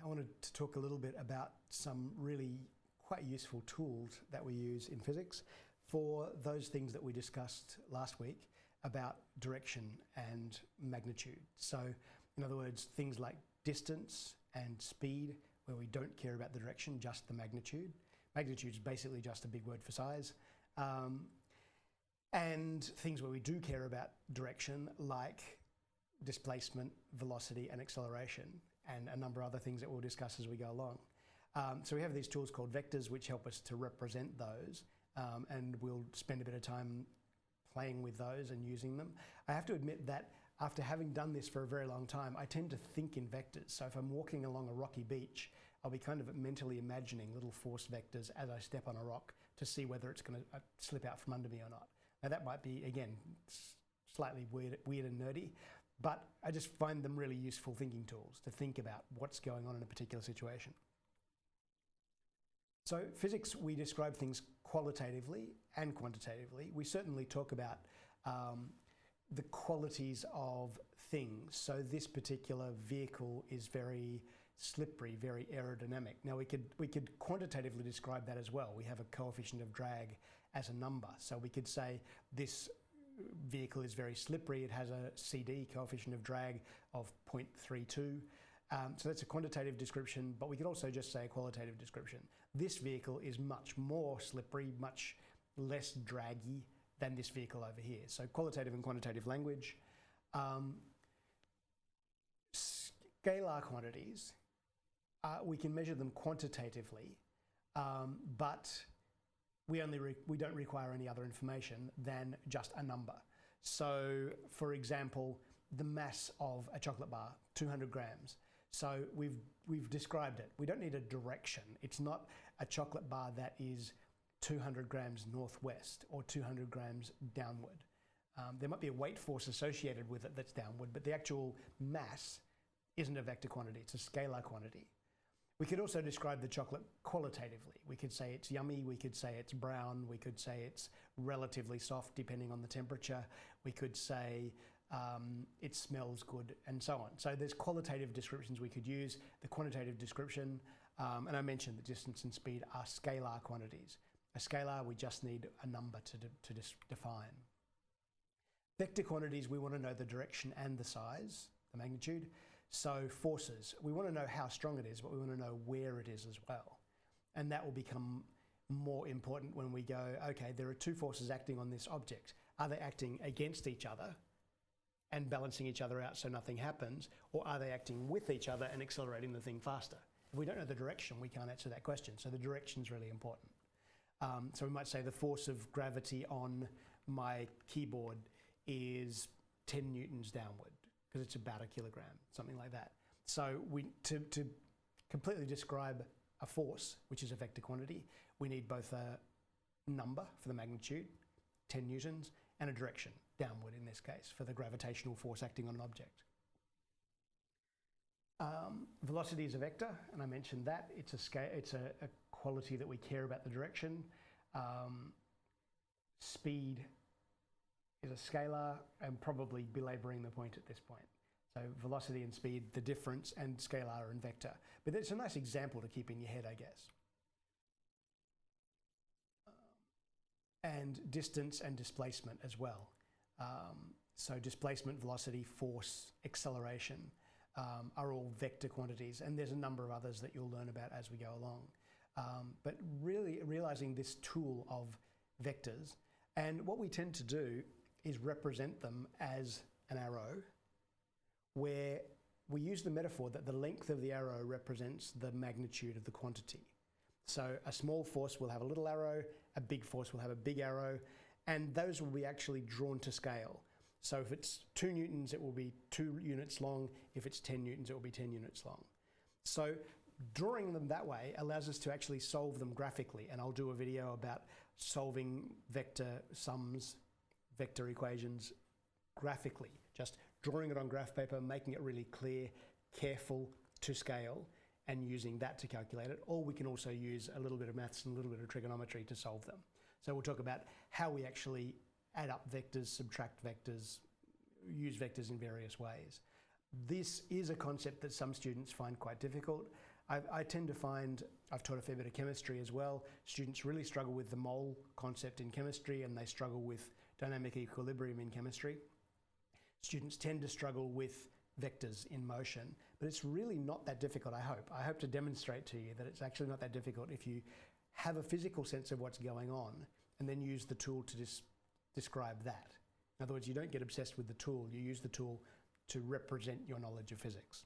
I wanted to talk a little bit about some really quite useful tools that we use in physics for those things that we discussed last week about direction and magnitude. So, in other words, things like distance and speed, where we don't care about the direction, just the magnitude. Magnitude is basically just a big word for size. And things where we do care about direction, like displacement, velocity, and acceleration, and a number of other things that we'll discuss as we go along. So we have these tools called vectors, which help us to represent those, and we'll spend a bit of time playing with those and using them. I have to admit that after having done this for a very long time, I tend to think in vectors. So if I'm walking along a rocky beach, I'll be kind of mentally imagining little force vectors as I step on a rock to see whether it's going to slip out from under me or not. Now that might be, again, slightly weird and nerdy, but I just find them really useful thinking tools to think about what's going on in a particular situation. So physics, we describe things qualitatively and quantitatively. We certainly talk about the qualities of things. So this particular vehicle is very slippery, very aerodynamic. Now we could quantitatively describe that as well. We have a coefficient of drag as a number. So we could say this vehicle is very slippery. It has a CD, coefficient of drag, of 0.32. So that's a quantitative description, but we could also just say a qualitative description. This vehicle is much more slippery, much less draggy than this vehicle over here. So qualitative and quantitative language. Scalar quantities, we can measure them quantitatively, but we don't require any other information than just a number. So, for example, the mass of a chocolate bar, 200 grams. So we've described it. We don't need a direction. It's not a chocolate bar that is 200 grams northwest or 200 grams downward. There might be a weight force associated with it that's downward, but the actual mass isn't a vector quantity, it's a scalar quantity. We could also describe the chocolate qualitatively. We could say it's yummy, we could say it's brown, we could say it's relatively soft depending on the temperature, we could say it smells good, and so on. So there's qualitative descriptions we could use. The quantitative description, and I mentioned the distance and speed are scalar quantities. A scalar, we just need a number to define. Vector quantities, we want to know the direction and the size, the magnitude. So forces, we want to know how strong it is, but we want to know where it is as well. And that will become more important when we go, okay, there are two forces acting on this object. Are they acting against each other and balancing each other out so nothing happens, or are they acting with each other and accelerating the thing faster? If we don't know the direction, we can't answer that question. So the direction is really important. So we might say the force of gravity on my keyboard is 10 newtons downward, because it's about a kilogram, something like that. So to completely describe a force, which is a vector quantity, we need both a number for the magnitude, 10 newtons, and a direction, downward in this case, for the gravitational force acting on an object. Velocity is a vector, and I mentioned that. It's a quality that we care about the direction. Speed is a scalar, and probably belaboring the point at this point. So velocity and speed, the difference, and scalar and vector. But it's a nice example to keep in your head, I guess. And distance and displacement as well. So displacement, velocity, force, acceleration are all vector quantities, and there's a number of others that you'll learn about as we go along. But really realizing this tool of vectors, and what we tend to do is represent them as an arrow, where we use the metaphor that the length of the arrow represents the magnitude of the quantity. So a small force will have a little arrow, a big force will have a big arrow, and those will be actually drawn to scale. So if it's 2 newtons, it will be 2 units long. If it's 10 newtons, it will be 10 units long. So drawing them that way allows us to actually solve them graphically, and I'll do a video about solving vector sums, vector equations graphically, just drawing it on graph paper, making it really clear, careful to scale, and using that to calculate it. Or we can also use a little bit of maths and a little bit of trigonometry to solve them. So we'll talk about how we actually add up vectors, subtract vectors, use vectors in various ways. This is a concept that some students find quite difficult. I tend to find, I've taught a fair bit of chemistry as well, students really struggle with the mole concept in chemistry, and they struggle with dynamic equilibrium in chemistry. Students tend to struggle with vectors in motion, but it's really not that difficult, I hope. I hope to demonstrate to you that it's actually not that difficult if you have a physical sense of what's going on and then use the tool to describe that. In other words, you don't get obsessed with the tool, you use the tool to represent your knowledge of physics.